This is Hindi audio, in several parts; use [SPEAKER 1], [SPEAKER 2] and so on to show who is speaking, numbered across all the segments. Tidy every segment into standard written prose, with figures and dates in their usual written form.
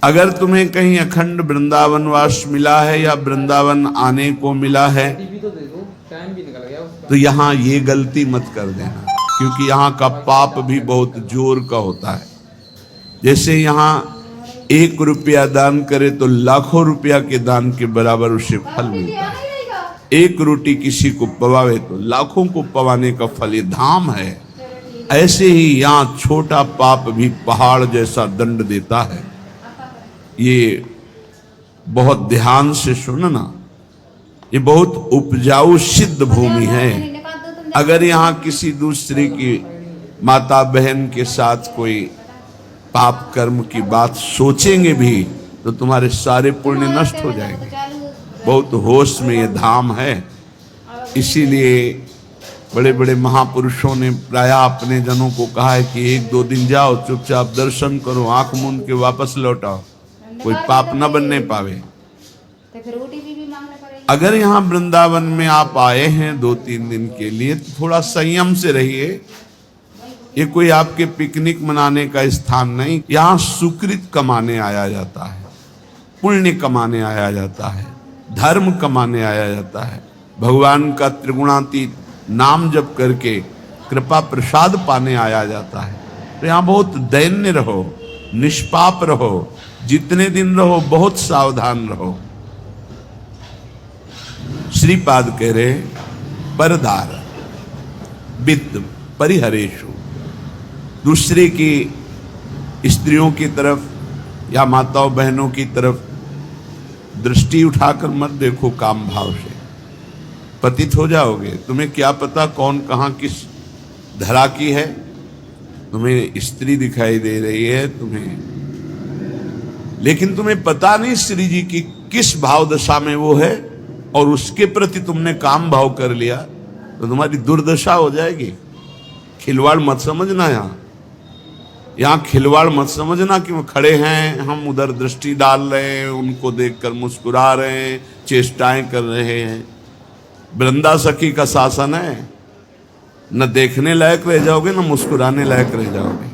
[SPEAKER 1] अगर तुम्हें कहीं अखंड वृंदावन वास मिला है या वृंदावन आने को मिला है तो यहाँ ये गलती मत कर देना, क्योंकि यहाँ का पाप भी बहुत जोर का होता है। जैसे यहाँ 1 रुपया दान करे तो लाखों रुपया के दान के बराबर उसे फल मिलता है। 1 रोटी किसी को पवावे तो लाखों को पवाने का फल, ये धाम है। ऐसे ही यहाँ छोटा पाप भी पहाड़ जैसा दंड देता है। ये बहुत ध्यान से सुनना, ये बहुत उपजाऊ सिद्ध भूमि है। अगर यहाँ किसी दूसरे की माता बहन के साथ कोई पाप कर्म की बात सोचेंगे भी तो तुम्हारे सारे पुण्य नष्ट हो जाएंगे। बहुत होश में ये धाम है। इसीलिए बड़े बड़े महापुरुषों ने प्राय अपने जनों को कहा है कि 1-2 दिन जाओ, चुपचाप दर्शन करो, आंख मूंद के वापस लौटाओ, कोई पाप न बनने पावे। अगर यहाँ वृंदावन में आप आए हैं 2-3 दिन के लिए तो थोड़ा संयम से रहिए। ये कोई आपके पिकनिक मनाने का स्थान नहीं। यहाँ सुकृत कमाने आया जाता है, पुण्य कमाने आया जाता है, धर्म कमाने आया जाता है, भगवान का त्रिगुणातीत नाम जप करके कृपा प्रसाद पाने आया जाता है। तो यहाँ बहुत दैन्य रहो, निष्पाप रहो, जितने दिन रहो बहुत सावधान रहो। श्रीपाद कह रहे परदार वित्त परिहरेशु, दूसरे की स्त्रियों की तरफ या माताओं बहनों की तरफ दृष्टि उठाकर मत देखो काम भाव से, पतित हो जाओगे। तुम्हें क्या पता कौन कहाँ किस धरा की है। तुम्हें स्त्री दिखाई दे रही है तुम्हें, लेकिन तुम्हें पता नहीं श्री जी की किस भाव दशा में वो है, और उसके प्रति तुमने काम भाव कर लिया तो तुम्हारी दुर्दशा हो जाएगी। खिलवाड़ मत समझना। यहाँ खिलवाड़ मत समझना कि वो खड़े हैं, हम उधर दृष्टि डाल रहे हैं, उनको देखकर मुस्कुरा रहे हैं, चेष्टाएं कर रहे हैं। वृंदा सखी का शासन है, न देखने लायक रह जाओगे न मुस्कुराने लायक रह जाओगे।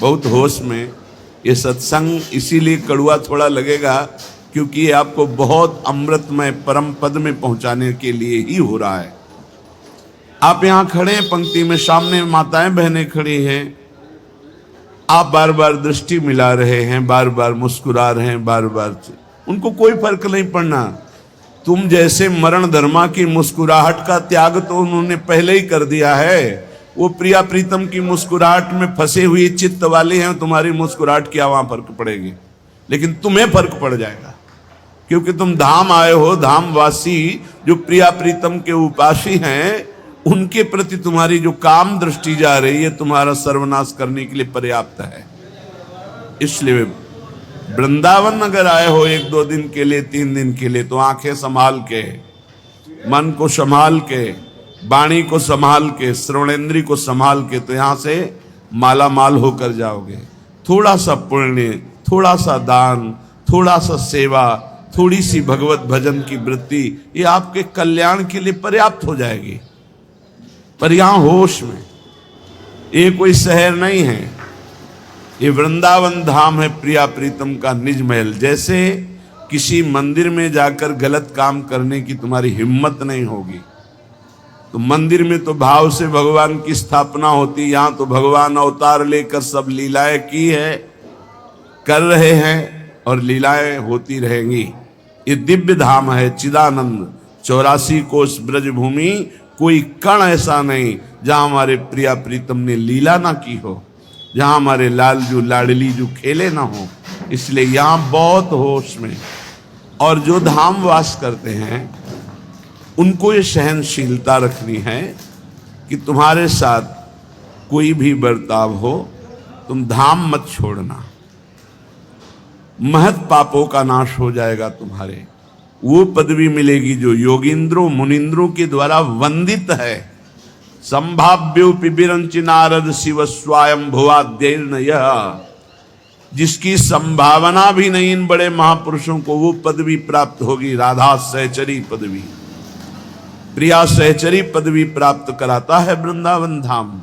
[SPEAKER 1] बहुत होश में। ये सत्संग इसीलिए कड़वा थोड़ा लगेगा क्योंकि ये आपको बहुत अमृतमय परम पद में पहुंचाने के लिए ही हो रहा है। आप यहाँ खड़े हैं पंक्ति में, सामने माताएं बहनें खड़ी हैं, आप बार बार दृष्टि मिला रहे हैं, बार बार मुस्कुरा रहे हैं, बार बार, उनको कोई फर्क नहीं पड़ना। तुम जैसे मरण धर्मा की मुस्कुराहट का त्याग तो उन्होंने पहले ही कर दिया है। वो प्रिया प्रीतम की मुस्कुराहट में फंसे हुए चित्त वाले हैं, तुम्हारी मुस्कुराहट क्या वहां फर्क पड़ेगी, लेकिन तुम्हें फर्क पड़ जाएगा क्योंकि तुम धाम आए हो। धामवासी जो प्रिया प्रीतम के उपासी हैं, उनके प्रति तुम्हारी जो काम दृष्टि जा रही है तुम्हारा सर्वनाश करने के लिए पर्याप्त है। इसलिए वृंदावन अगर आए हो 1-2 दिन के लिए, 3 दिन के लिए, तो आंखें संभाल के, मन को संभाल के, वाणी को संभाल के, श्रवणेंद्री को संभाल के, तो यहां से माला माल होकर जाओगे। थोड़ा सा पुण्य, थोड़ा सा दान, थोड़ा सा सेवा, थोड़ी सी भगवत भजन की वृत्ति, ये आपके कल्याण के लिए पर्याप्त हो जाएगी। पर यहां होश में, ये कोई शहर नहीं है, ये वृंदावन धाम है, प्रिया प्रीतम का निज महल। जैसे किसी मंदिर में जाकर गलत काम करने की तुम्हारी हिम्मत नहीं होगी, तो मंदिर में तो भाव से भगवान की स्थापना होती, यहां तो भगवान अवतार लेकर सब लीलाएं की है, कर रहे हैं और लीलाएं होती रहेंगी। ये दिव्य धाम है चिदानंद। 84 कोस ब्रज भूमि, कोई कण ऐसा नहीं जहां हमारे प्रिया प्रीतम ने लीला ना की हो, जहां हमारे लालजू लाडली जो खेले ना हो। इसलिए यहां बहुत होश में। और जो धाम वास करते हैं उनको ये सहनशीलता रखनी है कि तुम्हारे साथ कोई भी बर्ताव हो, तुम धाम मत छोड़ना। महत पापों का नाश हो जाएगा तुम्हारे। वो पदवी मिलेगी जो योगींद्रों मुनिंद्रों के द्वारा वंदित है। संभाव्योपि विरंचि नारद शिव स्वयं भुवाद्यैर्न यः, जिसकी संभावना भी नहीं इन बड़े महापुरुषों को वो पदवी प्राप्त होगी। राधा सहचरी पदवी, प्रिया सहचरी पदवी प्राप्त कराता है वृंदावन धाम।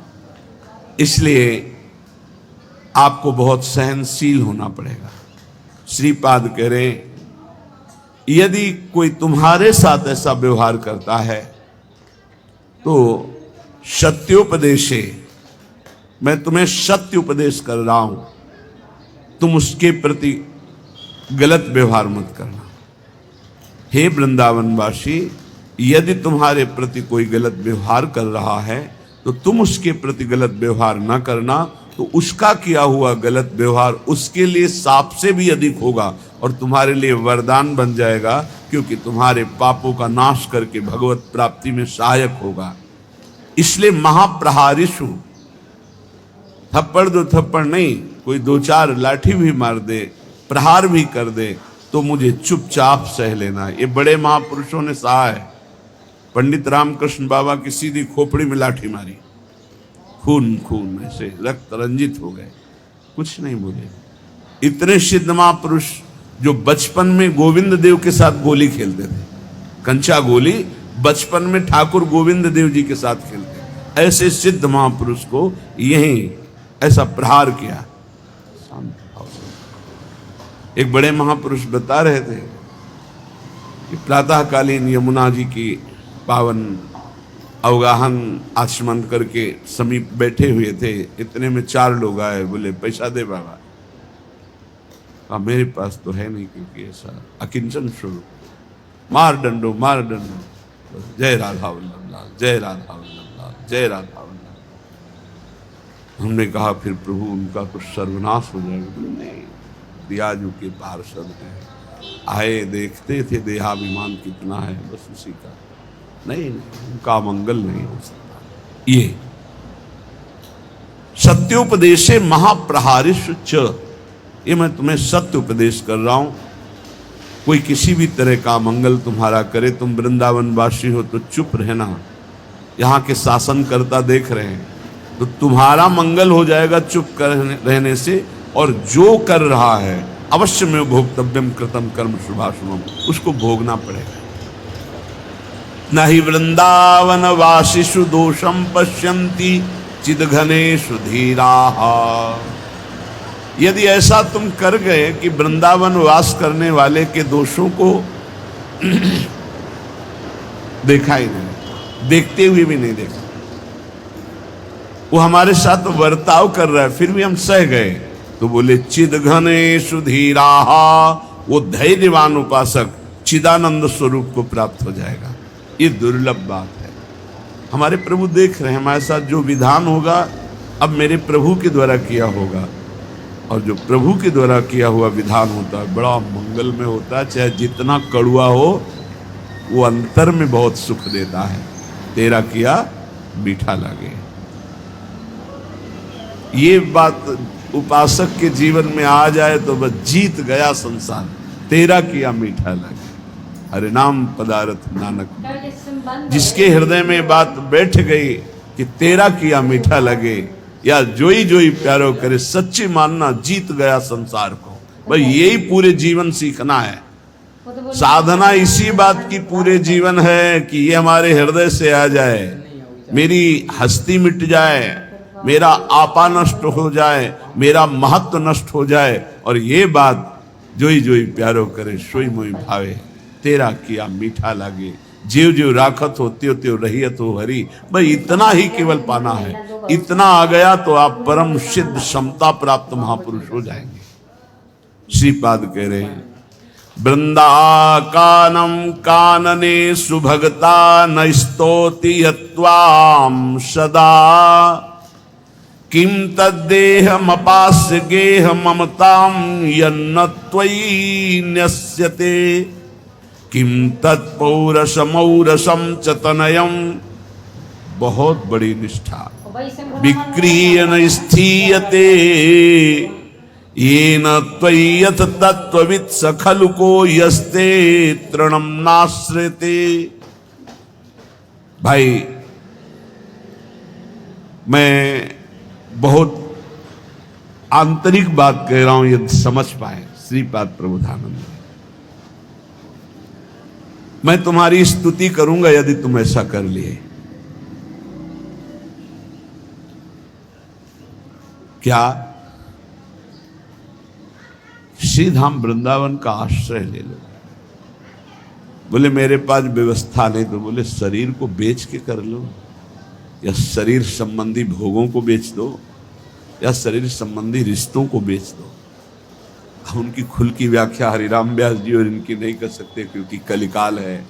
[SPEAKER 1] इसलिए आपको बहुत सहनशील होना पड़ेगा। श्रीपाद कह रहे यदि कोई तुम्हारे साथ ऐसा व्यवहार करता है तो सत्योपदेशे, मैं तुम्हें सत्य उपदेश कर रहा हूं, तुम उसके प्रति गलत व्यवहार मत करना। हे वृंदावनवासी, यदि तुम्हारे प्रति कोई गलत व्यवहार कर रहा है तो तुम उसके प्रति गलत व्यवहार न करना, तो उसका किया हुआ गलत व्यवहार उसके लिए साप से भी अधिक होगा और तुम्हारे लिए वरदान बन जाएगा, क्योंकि तुम्हारे पापों का नाश करके भगवत प्राप्ति में सहायक होगा। इसलिए महाप्रहारिषु, थप्पड़ दो थप्पड़ नहीं, कोई दो चार लाठी भी मार दे, प्रहार भी कर दे, तो मुझे चुपचाप सह लेना। ये बड़े महापुरुषों ने सहा है। पंडित रामकृष्ण बाबा की सीधी खोपड़ी में लाठी मारी, खून खून ऐसे रक्त रंजित हो गए, कुछ नहीं बोले। इतने सिद्ध महापुरुष जो बचपन में गोविंद देव के साथ गोली खेलते थे, कंचा गोली बचपन में ठाकुर गोविंद देव जी के साथ खेलते, ऐसे सिद्ध महापुरुष को यही ऐसा प्रहार किया। एक बड़े महापुरुष बता रहे थे कि प्रातःकालीन यमुना जी की पावन अवगाहन आचमन करके समीप बैठे हुए थे। इतने में 4 लोग आए, बोले पैसा दे बाबा। कहा मेरे पास तो है नहीं, क्योंकि ऐसा अकिंचन स्वरूप, मार डंडो मार डंडो, जय राधा वल्लभ लाल, जय राधा वल्लभ लाल, जय राधा वल्लभ। हमने कहा फिर प्रभु उनका कुछ सर्वनाश हो जाएगा। नहीं, दियाजू के पार्षद हैं, आए देखते थे देहाभिमान कितना है, बस उसी का। नहीं, उनका मंगल नहीं हो सकता। ये सत्योपदेशे महाप्रहारिषु च, ये मैं तुम्हें सत्य उपदेश कर रहा हूं। कोई किसी भी तरह का मंगल तुम्हारा करे, तुम वृंदावन वासी हो तो चुप रहना। यहाँ के शासनकर्ता देख रहे हैं, तो तुम्हारा मंगल हो जाएगा चुप रहने से, और जो कर रहा है अवश्य में भोक्तव्यम कृतम कर्म शुभाशुभम, उसको भोगना पड़ेगा। नहीं वृंदावन वासिषु दोषम पश्यन्ति चिदघनेषु धीराः। यदि ऐसा तुम कर गए कि वृंदावन वास करने वाले के दोषों को देखा ही नहीं, देखते हुए भी नहीं देखा, वो हमारे साथ वर्ताव कर रहा है, फिर भी हम सह गए, तो बोले चिदघनेषु धीराः, वो धैर्यवान उपासक चिदानंद स्वरूप को प्राप्त हो जाएगा। ये दुर्लभ बात है। हमारे प्रभु देख रहे हैं हमारे साथ जो विधान होगा अब मेरे प्रभु के द्वारा किया होगा, और जो प्रभु के द्वारा किया हुआ विधान होता है बड़ा मंगल में होता है, चाहे जितना कड़ुआ हो वो अंतर में बहुत सुख देता है। तेरा किया मीठा लगे, ये बात उपासक के जीवन में आ जाए तो बस जीत गया संसार। तेरा किया मीठा लगे, हरे नाम पदारथ नानक। जिसके हृदय में बात बैठ गई कि तेरा किया मीठा लगे, या जोई जोई प्यारो करे, सच्ची मानना जीत गया संसार को। भाई यही पूरे जीवन सीखना है। साधना इसी बात की पूरे जीवन है कि ये हमारे हृदय से आ जाए, मेरी हस्ती मिट जाए, मेरा आपा नष्ट हो जाए, मेरा महत्व नष्ट हो जाए, और ये बात जोई जोई प्यारो करे सोई मोई भावे, तेरा किया मीठा लागे, जीव जीव राखत हो त्यो त्यो रहियत हो हरि। भाई इतना ही केवल पाना है, इतना आ गया तो आप परम सिद्ध समता प्राप्त महापुरुष हो जाएंगे। श्रीपाद कह रहे हैं वृंदा कानम कानने सुभगता न स्तोति यत्वाम सदा, किम तद्देहमपास्य गेह ममताम यन्न त्वयि न्यस्यते, किम तत्पौरसमौरसम च तनयम। बहुत बड़ी निष्ठा। विक्रियन स्थीयते येन त्वय्यथ तत्त्ववित् स खलु को यस्ते तृणम नाश्रयते। भाई मैं बहुत आंतरिक बात कह रहा हूं, यदि समझ पाए श्रीपाद प्रबोधानंद। मैं तुम्हारी स्तुति करूंगा यदि तुम ऐसा कर लिए। क्या श्री धाम वृंदावन का आश्रय ले लो। बोले मेरे पास व्यवस्था नहीं, तो बोले शरीर को बेच के कर लो, या शरीर संबंधी भोगों को बेच दो, या शरीर संबंधी रिश्तों को बेच दो। हम उनकी खुल की व्याख्या हरिराम व्यास जी और इनकी नहीं कर सकते, क्योंकि कलिकाल है,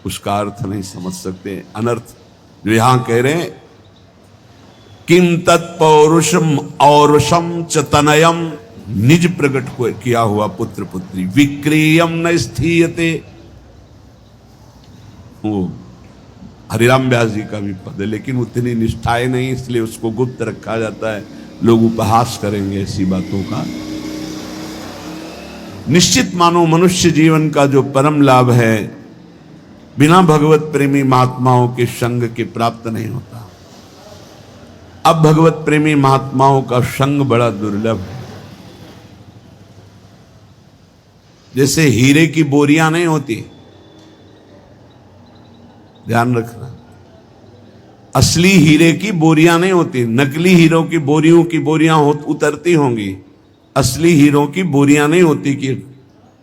[SPEAKER 1] उसका अर्थ नहीं समझ सकते। अनर्थ जो यहां कह रहे हैं, किम तत्पौरुषम औरुषम च तनयम, निज प्रकट को किया हुआ पुत्र पुत्री, विक्रियम न स्थीयते। वो हरिराम व्यास जी का भी पद है, लेकिन उतनी निष्ठाएं नहीं, इसलिए उसको गुप्त रखा जाता है। लोग उपहास करेंगे ऐसी बातों का। निश्चित मानो मनुष्य जीवन का जो परम लाभ है, बिना भगवत प्रेमी महात्माओं के संग के प्राप्त नहीं होता। अब भगवत प्रेमी महात्माओं का संग बड़ा दुर्लभ है। जैसे हीरे की बोरियां नहीं होती, ध्यान रखना, असली हीरे की बोरियां नहीं होती, नकली हीरों की बोरियों की बोरियां उतरती होंगी, असली हीरों की बोरियां नहीं होती कि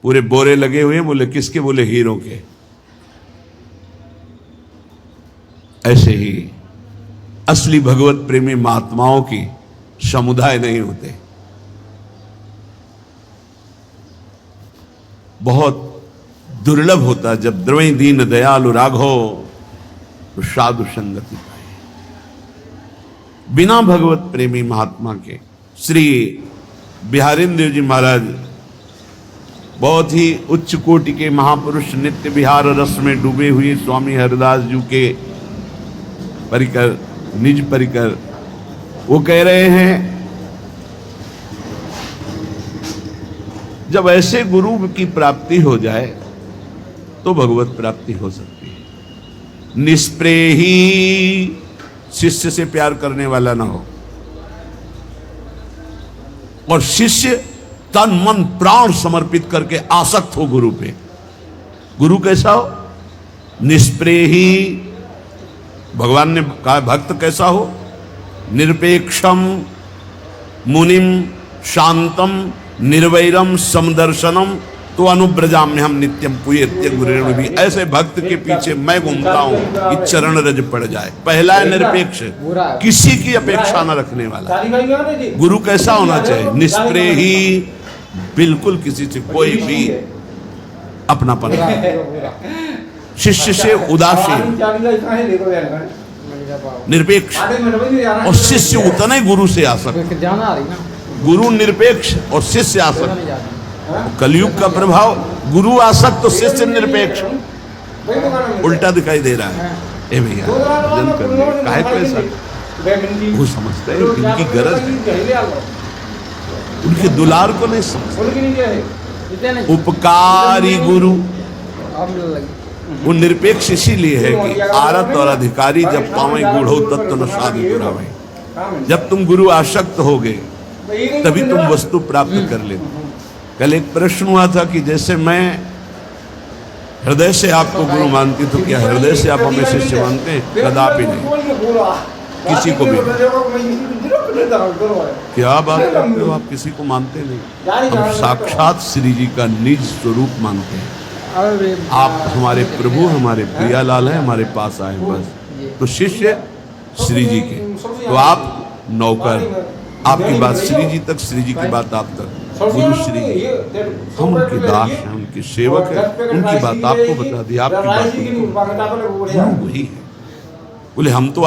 [SPEAKER 1] पूरे बोरे लगे हुए। बोले किसके? बोले हीरों के। ऐसे ही असली भगवत प्रेमी महात्माओं की समुदाय नहीं होते। बहुत दुर्लभ होता जब द्रवई दीन दयालु राघो तो साधु संगति पाए। बिना भगवत प्रेमी महात्मा के श्री बिहारेंद्र जी महाराज बहुत ही उच्च कोटि के महापुरुष, नित्य विहार रस में डूबे हुए स्वामी हरिदास जी के परिकर, निज परिकर, वो कह रहे हैं जब ऐसे गुरु की प्राप्ति हो जाए तो भगवत प्राप्ति हो सकती है। निष्प्रेही शिष्य से प्यार करने वाला ना हो, और शिष्य तन मन प्राण समर्पित करके आसक्त हो गुरु पे। गुरु कैसा हो? निष्प्रेही। भगवान ने कहा भक्त कैसा हो? निरपेक्षम मुनिम शांतम निर्वैरम समदर्शनम तो अनुब्रजाम्य हम नित्यम पुयत्य गुरेण भी। ऐसे भक्त के पीछे मैं घूमता हूं कि चरण रज पड़ जाए। पहला है निरपेक्ष, किसी की अपेक्षा न रखने वाला। गुरु कैसा होना चाहिए? निष्प्रेही, बिल्कुल किसी से कोई भी अपनापन। शिष्य से उदासीन, निरपेक्ष, और शिष्य उतना ही गुरु से आसक्त। गुरु निरपेक्ष और शिष्य आसक्त। कलयुग का प्रभाव, गुरु आसक्त तो शिष्य निरपेक्ष, उल्टा दिखाई दे रहा है। ए भैया भजन करने काहे को ऐसा? वो समझते हैं इनकी गरज है, उनके दुलार को नहीं समझते। उपकारी गुरु वो निरपेक्ष इसीलिए है कि आरत और अधिकारी जब पावे गूढ़ो तत्व न साधु दुरावे। जब तुम गुरु आसक्त होगे तभी तुम वस्तु प्राप्त कर लेते। कल एक प्रश्न हुआ था कि जैसे मैं हृदय से आपको गुरु मानती, तो क्या हृदय से आप हमें शिष्य मानते हैं? कदापि नहीं, किसी को भी। क्या बात करते हो, आप किसी को मानते नहीं। हम साक्षात श्री जी का निज स्वरूप मानते हैं। आप हमारे प्रभु, हमारे प्रियालाल हैं, हमारे पास आए बस। तो शिष्य श्री जी के, तो आप नौकर। आपकी बात श्री जी तक, श्री जी की बात आप तक। गुरु श्री जी, हम उनके दास हैं, उनके सेवक हैं। उनकी बात आपको बता दी, आपकी बात गुरु वही है। बोले हम तो